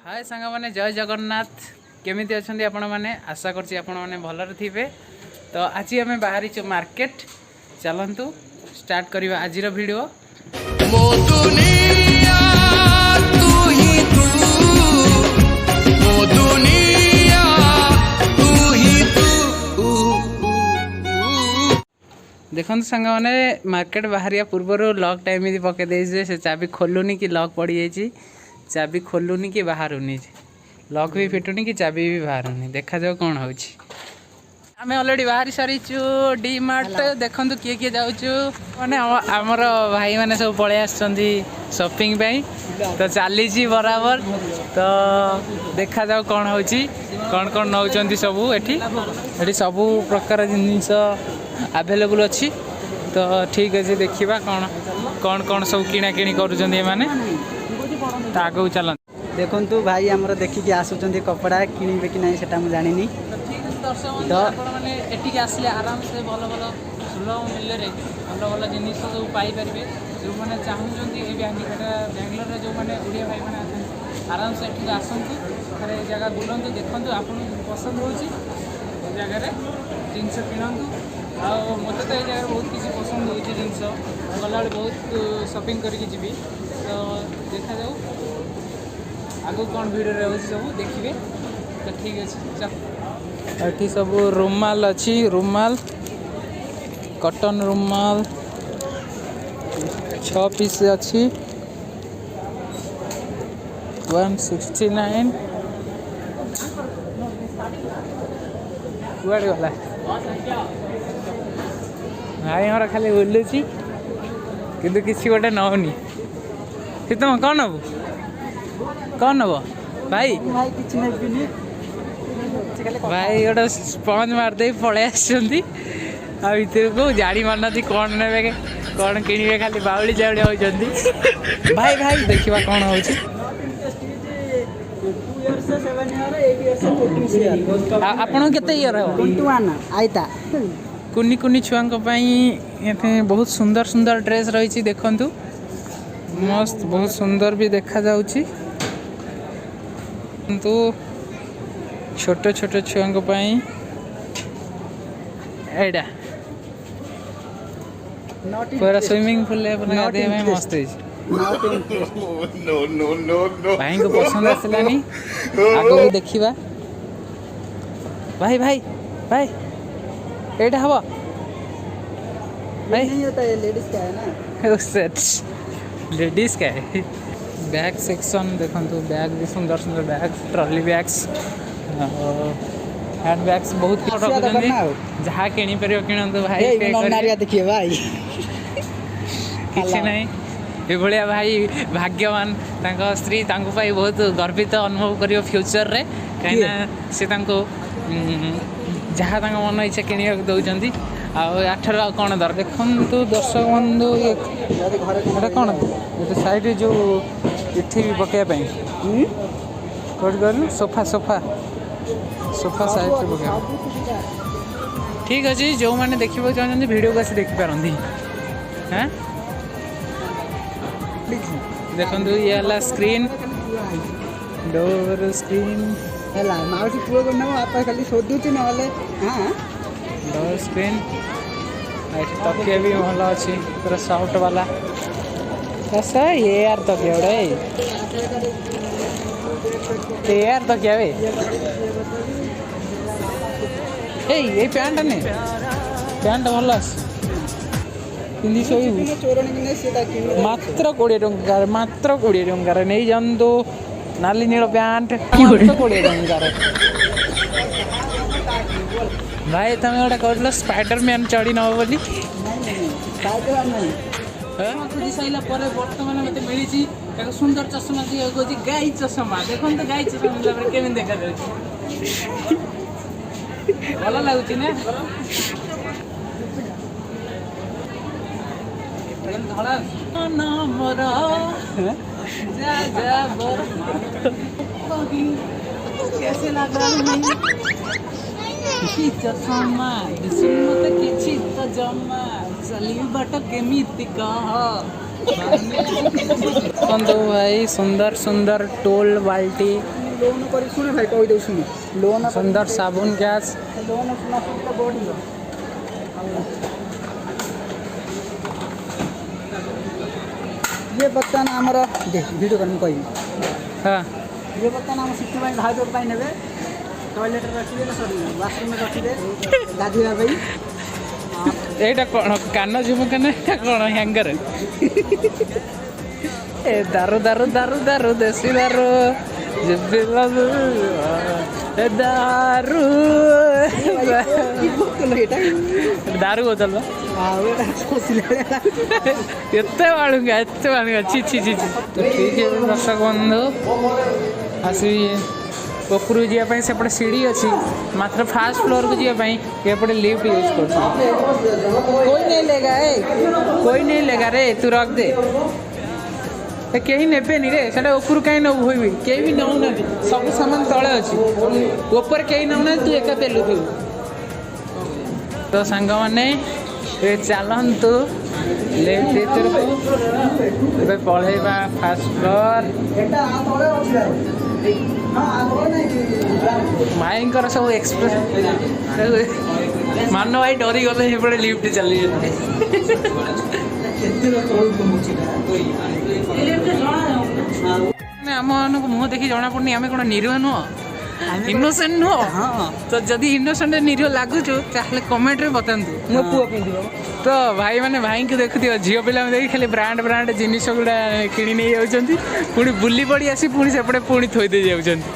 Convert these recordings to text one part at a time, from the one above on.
हाय सांग मैंने जय जगन्नाथ केमिति अच्छा आपण मैंने आशा करछि आपण मैंने भलरे थिबे। तो आज आम बाहरी मार्केट चलतु स्टार्ट करवा आज वीडियो। मो दुनिया तू ही तू, मो दुनिया तू ही तू। देखो सांग मैंने मार्केट बाहरिया पूर्वर लॉक टाइम पकई दे से चाबी खोलुनी कि लॉक पड़ जाइए, चाबी खोलुनी कि बाहरुनी, लॉक भी फिटुनी कि चाबी भी बाहरुनी। देखा जाओ कौन हो। आम अलरेडी बाहरी सारीचु डी मार्ट। देखु किए किए जाऊँ मैंने आमर भाई मैंने सब पलि आपिंग तो चली बराबर। तो देखा जाओ कौन हो कौन नौ सबू एटी सबू प्रकार जिनिस आवेलेबल अच्छी। तो ठीक अच्छे देखा कौन कौन कौन सब किଣା किणी कर आगे चल। देखु भाई आमर देखिकी आसुँच कपड़ा किणवे कि ना से जानी। मैंने एटिक आसले आराम से भल भल सुलभ मूल्य भल भल जिन सब पाइपर जो मैंने चाहूँगी बेंगलोर जो मैंने ओडिया भाई मैंने आराम से एटिक आसतु थे जगह बुलतु देखूँ आपको पसंद हो जगार जिनस किणतु। मत तो ये जगह बहुत किसी पसंद हो जिनस गला बहुत शॉपिंग करके जी। तो देखा जाऊ आगो कौन वीडियो रही सब देखिए। तो ठीक अच्छे ये सब रुमाल अच्छी, रुमाल कॉटन रुमाल 6 पीस अच्छी 169। कुआड़े गला भाई हमारा खाली बुलूँ किंतु किसी गोटे नौनी सी। तुम कौन नब कौन नब भाई भाई गोटे स्पंज मारदे पलि आर को जाणी मारना कौन ने कौन किणवे खाली बाउली चाउली होती। भाई भाई देखा कौन हो आपन केते ईयर आईता कुनी कुनी छुआ बहुत सुंदर सुंदर ड्रेस रही। देखु मस्त बहुत सुंदर भी देखा जाउची। किंतु छोट छोट छुआ एडा पूरा स्विमिंग पूल गाधे मस्त भाई को पसंद आसलानी आगे भी देखा। भाई भाई भाई एटा हवा भाई नहीं होता, ये लेडीज का है ना। लेडीज का है। बैग सेक्शन देखो बैग भी सुंदर सुंदर bag, trolley bags, hand bags बहुत जहाँ किणी पार किणतु भाई। देखिए भाई किसी नहीं ये भाई भाग्यवान स्त्री बहुत गर्वित अनुभव कर फ्यूचर रे कहीं से जहाँ मन इच्छा किणा दौरान। आठर कौन दर देखु दर्शक बंधु ये कौन ये साइड जो इठी भी पकड़ाई कौट कहलु सोफा सोफा सोफा साइड पकड़ा। ठीक अच्छे जो मैंने देखा चाहते वीडियो को आसी देखिपारती। हाँ देखो ये है स्क्रीन डोर स्क्रीन है माउसी पुओ को नब आप खाली शोधुच ना। हाँ डोर स्क्रीन तकिया भी भल अच्छी पूरा सॉफ्ट वाला। ऐसा ये यार तकिया गोटे यार तकिया ये पैंट नहीं पैंट भल पिंधि शोबू मात्र 20 टंकार मात्र 20 टंकार नहीं जातु नाली नील पैंट 20 टंकार। भाई तुम गोटे कहल स्पाइडरमैन चढ़ी नब बोली खोजी सारा पर बर्तमान मत मिली सुंदर चश्मा कह गाई चश्मा। देखो तो गाई चश्मा केमी देखा भल लगुच ना कैसे लग रहा चश्मा मत कि तो जमा चली बाट केमी कह ଦେଖନ୍ତୁ ଭାଇ ସୁନ୍ଦର ସୁନ୍ଦର ଟୋଲ ବାଲ୍ଟି लोन कर शुणे भाई कही दे शुणे लोन ସୁନ୍ଦର ସାବୁନ ଗ୍ୟାସ୍ लोन नसुविधा बढ़ी ये बर्तमान आमर वीडियो कर कह ହଁ ये बर्तमान आम शिशु भाई भाई ने टॉयलेट रखिए वाशरूम रखिए गाधोवा এইটা କ'ଣ କାନ ଝୁମୁକା ନା ଏଇଟା କ'ଣ ହ୍ୟାଙ୍ଗର ଏ ଦାରୁ ଦାରୁ ଦାରୁ ଦାରୁ ଦେଶୀ ଦାରୁ ଦାରୁ ଦାରୁ ବୋତଲ ଏତେ ବାଳୁଙ୍ଗା ଛି ଛି ଛି ତ ଠିକ୍ ଦର୍ଶକ ବନ୍ଧୁ ଆସିବି ଉପରକୁ ଯିବା ପାଇଁ ସେପଟେ ସିଡ଼ି ଅଛି ମାତ୍ର ଫାର୍ଷ୍ଟ ଫ୍ଲୋରକୁ ଯିବା ପାଇଁ ଏପଟେ ଲିଫ୍ଟ ୟୁଜ୍ କରୁଛନ୍ତି କୋଇ ନେଇ ଲେଗା ରେ ତୁ ରଖ ଦେ କେହି ନେବେନି ରେ ସେଟା ଉପରୁ କାହିଁ ନେବୁ ହୋଇବି କେହି ବି ନେଉନାହାନ୍ତି ସବୁ ସାମାନ ତଳେ ଅଛି ଉପରେ କେହି ନେଉନାହାନ୍ତି ତୁ ଏକା ପେଲୁଥିବୁ ତ ସାଙ୍ଗମାନେ ଏ ଚାଲନ୍ତୁ ଲେଫ୍ଟ ଭିତରକୁ ଏବେ ପଳେଇବା ଫାର୍ଷ୍ଟ ଫ୍ଲୋର ଭାଇଙ୍କର ସବୁ ଏକ୍ସପ୍ରେସ ମାନ ଭାଇ ଡରିଗଲେ ସେପଟେ ଲିଫ୍ଟ ଚାଲିଗଲେ ଆମମାନଙ୍କୁ ମୁହଁ ଦେଖି ଜଣାପଡ଼ୁନି ଆମେ କ'ଣ ନିରୀହ ନୁହଁ ଇନୋସେଣ୍ଟ ନୁହଁ ତ ଯଦି ଇନୋସେଣ୍ଟ ନିରୀହ ଲାଗୁଛୁ ତାହେଲେ କମେଣ୍ଟରେ ବତାନ୍ତୁ ମୋ ପୁଅ ପିନ୍ଧିବ ତ ଭାଇମାନେ ଭାଇଙ୍କୁ ଦେଖୁଥିବ ଝିଅ ପିଲାଙ୍କୁ ଦେଖି ଖାଲି ବ୍ରାଣ୍ଡ ଜିନିଷ ଗୁଡ଼ା କିଣି ନେଇ ଯାଉଛନ୍ତି ପୁଣି ବୁଲି ପଡ଼ି ଆସି ପୁଣି ସେପଟେ ପୁଣି ଥୋଇ ଦେଇ ଯାଉଛନ୍ତି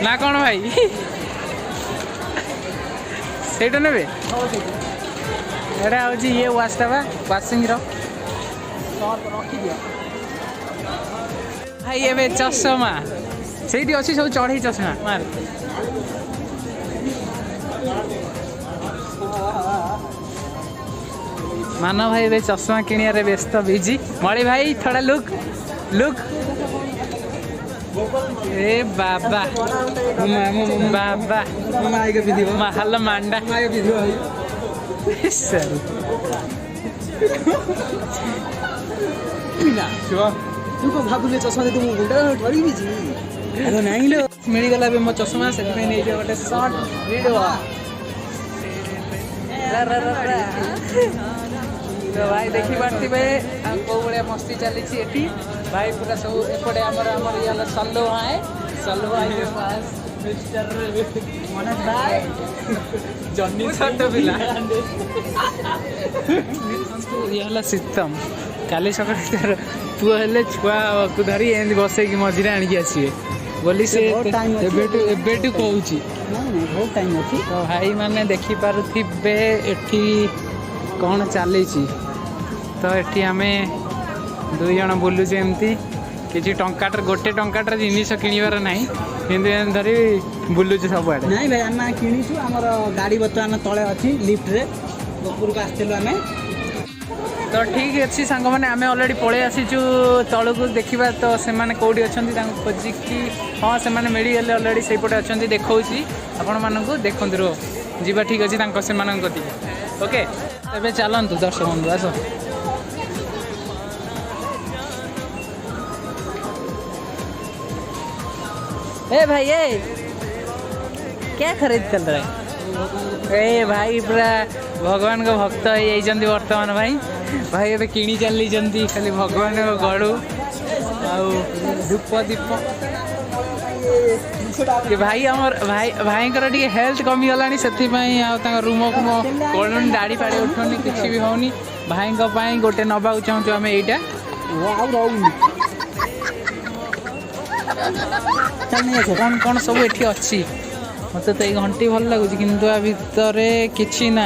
ନା କ'ଣ ଭାଇ ସେଇଟା ନେବେ ଏଇଟା ହେଉଛି ଇଏ ୱାଚ୍ଟା ବା ୱାସିଂର ରଖିଦିଅ ଭାଇ ଏବେ ଚଷମା ସେଇଠି ଅଛି ସବୁ ଚଢ଼େଇ ଚଷମା ମାର ମାନ ଭାଇ ଏବେ ଚଷମା କିଣିବାରେ ବ୍ୟସ୍ତ ବିଜି ମଳି ଭାଇ ଥୋଡ଼ା ଲୁକ୍ ଏ ବାବା ବାବା ହାଲ ମାଣ୍ଡା ସରି ତୁ କଣ ଭାବୁଛୁ ଚଷମା ଦେଇ ମୁଁ ମୁଣ୍ଡ ଧରିବି ଆରେ ନାଇଁ ଲୋ ମିଳିଗଲା ଏବେ ମୋ ଚଷମା ସେଥିପାଇଁ ନେଇଯିବ ଗୋଟେ ସର୍ଟ ଭିଡ଼ିଓ ତ ଭାଇ ଦେଖିପାରୁଥିବେ ଆଉ କେଉଁ ଭଳିଆ ମସ୍ତି ଚାଲିଛି ଏଠି ଭାଇ ପୁରା ସବୁ ଏପଟେ ଆମର ଇଏ ହେଲା ସଲ୍ଲୁ ଭାଇ ମନୋଜ ଭାଇ ଜହ୍ନି ଛୋଟ ପିଲା ଇଏ ହେଲା ଶୀତମ କାଲି ସକାଳେ ତାର ପୁଅ ହେଲେ ଛୁଆକୁ ଧରି ଏମିତି ବସେଇକି ମଝିରେ ଆଣିକି ଆସିବେ ବୋଲି ସେ ଏବେଠୁ କହୁଛି ବହୁତ ଟାଇମ୍ ଅଛି ତ ଭାଇମାନେ ଦେଖିପାରୁଥିବେ ଏଠି କ'ଣ ଚାଲିଛି ତ ଏଠି ଆମେ 2 ଜଣ ବୁଲୁଛୁ ଏମିତି କିଛି ଗୋଟେ ଟଙ୍କାଟାର ଜିନିଷ କିଣିବାର ନାହିଁ କିନ୍ତୁ ଏମିତି ଧରି ବୁଲୁଛୁ ସବୁଆଡ଼େ ନାଇଁ ଭାଇ ଆମେ କିଣିଛୁ ଆମର ଗାଡ଼ି ବର୍ତ୍ତମାନ ତଳେ ଅଛି ଲିଫ୍ଟରେ ଉପରକୁ ଆସିଥିଲୁ ଆମେ ତ ଠିକ୍ ଅଛି ସାଙ୍ଗମାନେ ଆମେ ଅଲରେଡ଼ି ପଳେଇ ଆସିଛୁ ତଳକୁ ଦେଖିବା ତ ସେମାନେ କେଉଁଠି ଅଛନ୍ତି ତାଙ୍କୁ ଖୋଜିକି ହଁ ସେମାନେ ମିଳିଗଲେ ଅଲରେଡ଼ି ସେଇପଟେ ଅଛନ୍ତି ଦେଖାଉଛି ଆପଣମାନଙ୍କୁ ଦେଖନ୍ତୁ ରୁହ ଯିବା ଠିକ୍ ଅଛି ସେମାନଙ୍କ କତିକି ଓକେ ଏବେ ଚାଲନ୍ତୁ ଦର୍ଶକ ବନ୍ଧୁ ଆସ ए भाई क्या खरीद कर रहे ए भाई पूरा भगवान को भक्त हो वर्तमान भाई भाई ए किणी चली खाली भगवान को गड़ू धूप दीप भाई आमर भाई हेल्थ कमी गला से रूम फूम कलुनी दाढ़ी फाड़ी उठुनी किसी भी होनी भाई गोटे नवा चाहूँ आम यहीटा कौन कौन सब ये अच्छी मत तो ये घंटी भल लगुच कि भितर किसी ना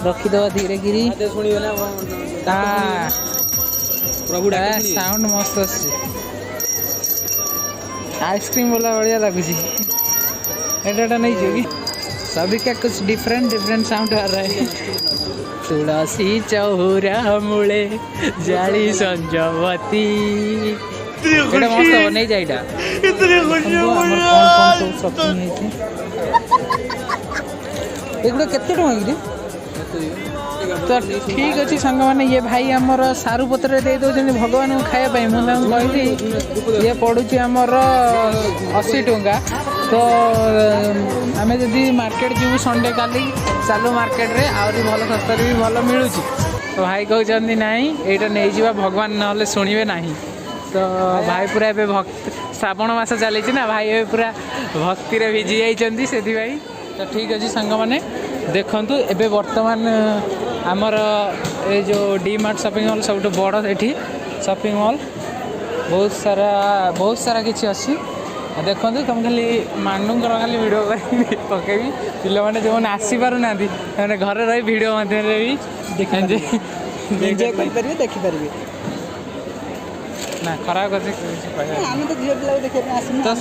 रखीद धीरे गिरी साउंड मस्त आइसक्रीम वाला बढ़िया लगुच एटा नहीं जो कि सभी का कुछ डिफरेंट साउंड आ रहा है तुलसी चौरा मूले जाली संजवती एटा मस्त हो नहीं जाइटा इतने खुशी हो यार एगुडा केते टका कि तो ठीक अच्छे सांग मैंने ये भाई आमर सारू पत्र दे दौरान भगवान को खायापाई मुझे कहली ये पड़ुची आमर 80 टंका तो आम जदि मार्केट जीव संडे काली चालू मार्केट रे आहरी भल सस्तार भी भल मिलूँ तो भाई कहते ना यहाँ नहीं जा भगवान ना शुणे ना तो भाई पूरा ए भक्त श्रावण मास चली ना भाई ए पूरा भक्ति रे भिजी जाइए से तो ठीक अच्छे सांग मैंने देखु एबे वर्तमान आमर ये जो डी मार्ट शॉपिंग मॉल सब बड़ ये शॉपिंग मॉल बहुत सारा किसी अच्छी देखो तुम खाली मांडूंकर खाली वीडियो कर पकेबी पिला मैंने जो मैंने आसीपार ना घर रही वीडियो मध्यम भी देखिपारे ना खराब तो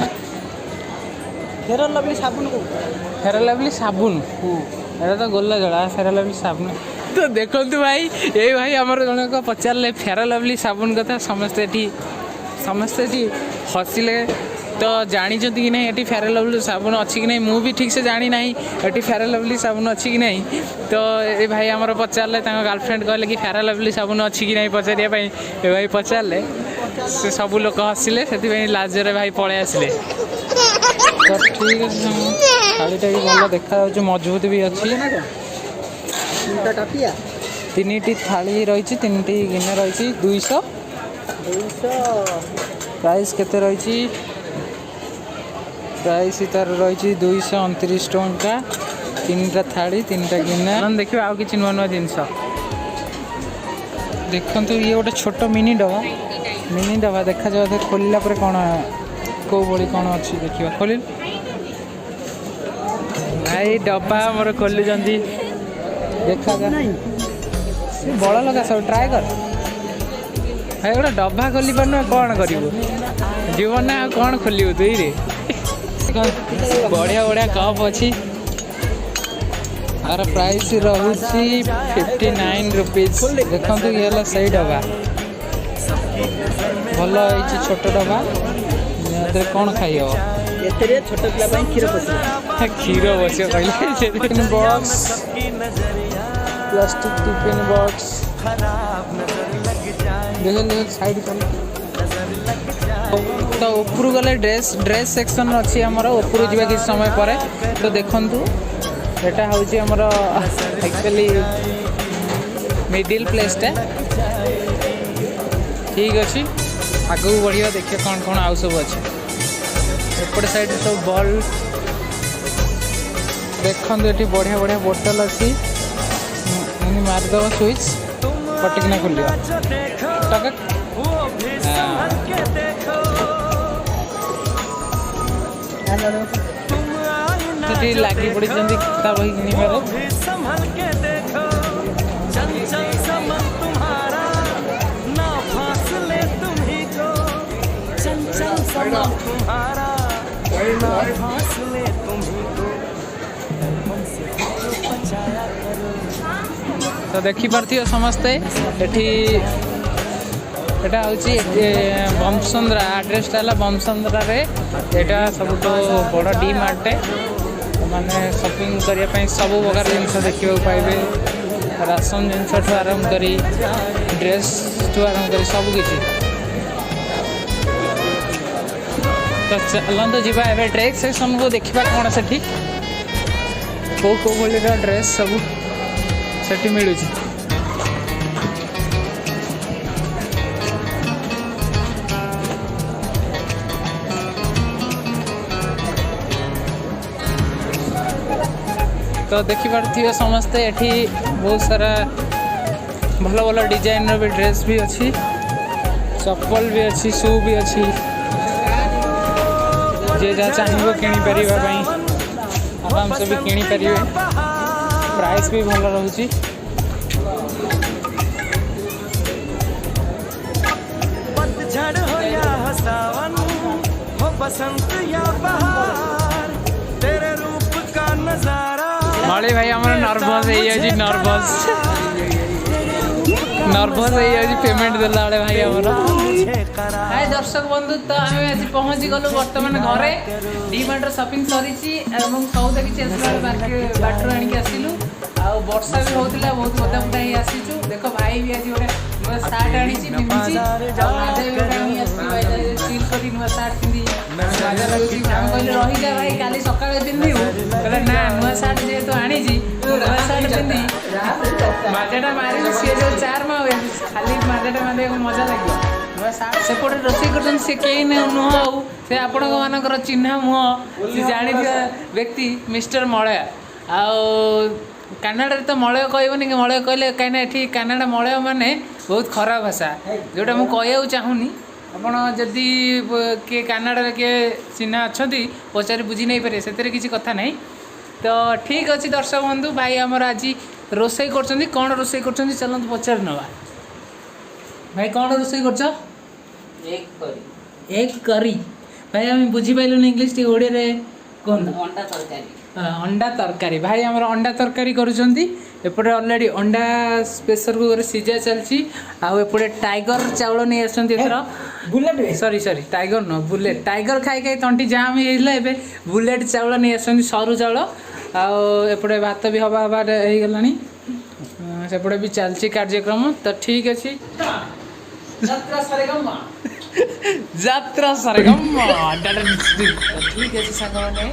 फेयर लवली साबुन को फेयर लवली साबुन एटा तो गोला जड़ा फेयर लवली साबुन तो देखो भाई ये भाई आमर जन को पचारे फेयर लवली साबुन कथा समस्ते हसिले तो जानी कि नहीं ये फेयर लवली साबुन अच्छी कि नहीं मुझे ठीक से जानी ना ये फेयर लवली साबुन अच्छी कि नहीं तो ये भाई आमर पचारे गर्लफ्रेंड कहले कि फेयर लवली साबुन अच्छी कि नहीं पचारे भाई पचारे से सब लोग हसिले से लाजरे भाई पलि आसिले तो ठीक अच्छे थालीटा भी भल देखा मजबूत भी अच्छी तीन थाली रही तीन गिने रही 200 प्राइस केते रही प्राइस तार रही 229 टंका 3टा थाली 3टा गिना देखिए आउ कि नुआ नुआ जिनस देखु ये गोटे छोट मिनी डबा देखा जाए खोलला पर कौन कौ बड़ी कौन अच्छी देखा खोल भाई डब्बा मोर खोलुं देखा बड़ लगा सब ट्राए कर भाई गोटे डब्बा खोली पार कौन कर जीवन ना कौन खोलू तु रे बढ़िया बढ़िया कप अच्छी यार प्राइस रही 59 रुपीज देखो ये सही डब्बा भल है छोट डब्बा कौन खाई छोट पिला क्षीर क्षीर बस कहले बॉक्स प्लास्टिक टिफिन बॉक्स देख साइड तो ऊपर गले ड्रेस सेक्शन अच्छी आमर ऊपर जा किसी समय पर तो देखु एटा हूँ आमर एक्चुअली मिडिल प्लेसटा ठीक अच्छे आगू बढ़िया देखिए कौन कौन आउ सब अच्छे एपट साइड सब बॉल देखो ये बढ़िया बढ़िया बोतल अच्छी मारिदेव स्विच पटिकना खोल लगी पड़ी किताब तो देखी पार्थिव समस्ते एटा हूँ बमसंद्रा आड्रेसटा है बमसंद्रा यहाँ सब बड़ डी मार्ट माने शॉपिंग करने सब प्रकार जिनस देखा पाइबे राशन जिनस आरंभ कर ड्रेस ठू आरंभ कर सबकि तो चलते जीवा ए ड्रेस सेक्शन को देखा कौन से कौ कौ भाई ड्रेस सब से मिलूँ तो देखिपे समस्ते एठी बहुत सारा भल भल डिजाइन भी ड्रेस भी अच्छी चप्पल भी अच्छी शू भी अच्छी जे जहाँ चाहिए किपर आराम से भी किपर प्राइस भी भल रोचे मले भाई आम नर्भस नर्भस पेमेंट देला बेले भाई आमर हाय दर्शक बंधु तो आम आज पहुँची गलु बर्तमान घरे डी मार्ट शॉपिंग सरी सौदा किसी बाटर आणिक आसलु ଆଉ ବର୍ଷା ବି ହଉଥିଲା ବହୁତ ଓଦା ଫୋଦା ହେଇ ଆସିଛୁ। ଦେଖ ଭାଇ ବି ଆଜି ଗୋଟେ ନୂଆ ସାର୍ଟ ଆଣିଛି ପିନ୍ଧିଛି। ଆଉ ମାଝା ବି ଗୋଟେ ଆଣି ଆସିଛି ଭାଇ ସିଲ୍ କରି ନୂଆ ସାର୍ଟ ପିନ୍ଧି ମାଝା ଲାଗୁଛି। ଆମେ କହିଲେ ରହିଯା ଭାଇ କାଲି ସକାଳେ ପିନ୍ଧିବୁ, କହିଲେ ନା ନୂଆ ସାର୍ଟ ଯେହେତୁ ଆଣିଛି ନୂଆ ସାର୍ଟ ପିନ୍ଧି ମାଜାଟା ମାରିବି। ସିଏ ଯୋଉ ଚାର୍ମ ହୁଏ ଖାଲି ମାଜାଟା ମାରିବାକୁ ମଜା ଲାଗିବ। ନୂଆ ସାର୍ଟ ସେପଟେ ରୋଷେଇ କରୁଛନ୍ତି ସେ କେହି ନୁହଁ, ଆଉ ସେ ଆପଣଙ୍କ ମାନଙ୍କର ଚିହ୍ନା ମୁହଁ, ସେ ଜାଣିଥିବା ବ୍ୟକ୍ତି ମିଷ୍ଟର ମଳୟ। ଆଉ କାନାଡ଼ାରେ ତ ମଳୟ କହିବନି କି, ମଳୟ କହିଲେ କାହିଁକିନା ଏଠି କାନାଡ଼ା ମଳୟ ମାନେ ବହୁତ ଖରାପ ଭାଷା, ଯେଉଁଟା ମୁଁ କହିବାକୁ ଚାହୁଁନି। ଆପଣ ଯଦି କିଏ କାନାଡ଼ାରେ କିଏ ଚିହ୍ନା ଅଛନ୍ତି ପଚାରି ବୁଝି ନେଇପାରିବେ, ସେଥିରେ କିଛି କଥା ନାହିଁ। ତ ଠିକ୍ ଅଛି ଦର୍ଶକ ବନ୍ଧୁ, ଭାଇ ଆମର ଆଜି ରୋଷେଇ କରୁଛନ୍ତି। କ'ଣ ରୋଷେଇ କରୁଛନ୍ତି ଚାଲନ୍ତୁ ପଚାରି ନେବା। ଭାଇ କ'ଣ ରୋଷେଇ କରୁଛ? ଏଗ୍ କରି। ଭାଇ ଆମେ ବୁଝିପାରିଲୁନି ଇଂଲିଶ, ଟିକେ ଓଡ଼ିଆରେ କୁହନ୍ତୁ। ଅଣ୍ଡା ତରକାରୀ। ଅଣ୍ଡା ତରକାରୀ। ଭାଇ ଆମର ଅଣ୍ଡା ତରକାରୀ କରୁଛନ୍ତି। ଏପଟେ ଅଲରେଡ଼ି ଅଣ୍ଡା ପ୍ରେସର କୁକରରେ ସିଝା ଚାଲିଛି। ଆଉ ଏପଟେ ଟାଇଗର ଚାଉଳ ନେଇ ଆସିଛନ୍ତି ଏଥର। ବୁଲେଟ୍ ସରି ଟାଇଗର ନୁହଁ, ବୁଲେଟ୍। ଟାଇଗର ଖାଇ ଖାଇ ତଣ୍ଟି ଜାମ୍ ହେଇଯାଇଥିଲା, ଏବେ ବୁଲେଟ୍ ଚାଉଳ ନେଇ ଆସିଛନ୍ତି, ସରୁ ଚାଉଳ। ଆଉ ଏପଟେ ଭାତ ବି ହବା ହେଇଗଲାଣି। ସେପଟେ ବି ଚାଲିଛି କାର୍ଯ୍ୟକ୍ରମ। ତ ଠିକ୍ ଅଛି, ଯାତ୍ରା ସାରେଗାମା ଠିକ୍ ଅଛି ସାଙ୍ଗମାନେ,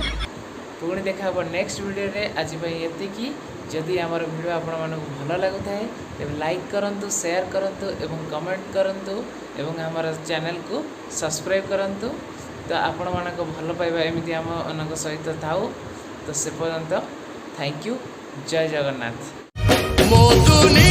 ପୁଣି ଦେଖା ହେବ ନେକ୍ସଟ ଭିଡ଼ିଓରେ। ଆଜି ପାଇଁ ଏତିକି। ଯଦି ଆମର ଭିଡ଼ିଓ ଆପଣମାନଙ୍କୁ ଭଲ ଲାଗୁଥାଏ ତେବେ ଲାଇକ୍ କରନ୍ତୁ, ସେୟାର କରନ୍ତୁ ଏବଂ କମେଣ୍ଟ କରନ୍ତୁ ଏବଂ ଆମର ଚ୍ୟାନେଲକୁ ସବସ୍କ୍ରାଇବ୍ କରନ୍ତୁ। ତ ଆପଣମାନଙ୍କ ଭଲ ପାଇବା ଏମିତି ଆମମାନଙ୍କ ସହିତ ଥାଉ। ତ ସେ ପର୍ଯ୍ୟନ୍ତ ଥ୍ୟାଙ୍କ ୟୁ। ଜୟ ଜଗନ୍ନାଥ। ମୋ ଦୁନିଆ